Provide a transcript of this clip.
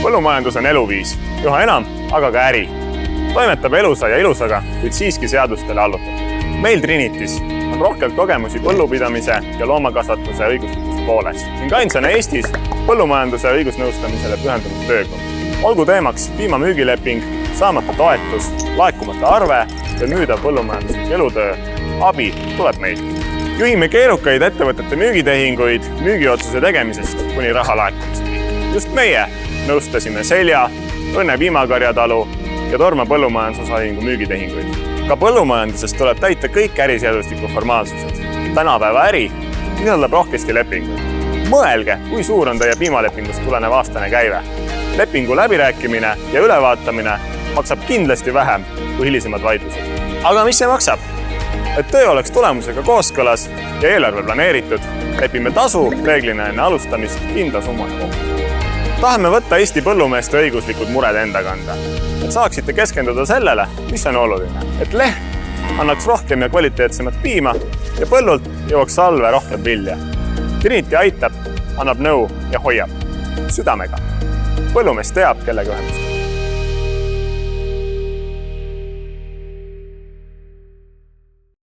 Põllumajandus on eluviis, üha enam, aga ka äri. Toimetab elusa ja ilusaga, kuid siiski seadustele allutatud. Meil Trinitis on rohkelt kogemusi põllupidamise ja loomakasvatuse õiguslikus pooles ning ainsana Eestis põllumajanduse õigusnõustamisele pühendunud töökond. Olgu teemaks piima müügileping, saamata toetus, laekumata arve ja müüdav põllumajanduslik elutöö, abi tuleb meilt. Juhime keerukaid ettevõtete müügitehinguid müügiotsuse tegemisest kuni raha laekumiseni. Just meie nõustasime Selja, Õnne Piimakarjatalu ja Torma põllumajandusosaühingu müügitehinguid. Ka põllumajandusest tuleb täita kõik äriseadustiku formaalsused. Tänapäeva äri sisaldab rohkesti lepinguid. Mõelge, kui suur on teie piimalepingust tulenev aastane käive. Lepingu läbirääkimine ja ülevaatamine maksab kindlasti vähem kui hilisemad vaidlused. Aga mis see maksab? Et töö oleks tulemusega kooskõlas ja eelarve planeeritud, lepime tasu reeglina enne alustamist kindla summaga kokku. Tahame võtta Eesti põllumeeste õiguslikud mured enda kanda, et saaksite keskenduda sellele, mis on oluline, et leht annaks rohkem ja kvaliteetsemat piima ja põllult jõuaks salve rohkem vilja. Trinity aitab, annab nõu ja hoiab. Südamega. Põllumees teab, kellega ühendust.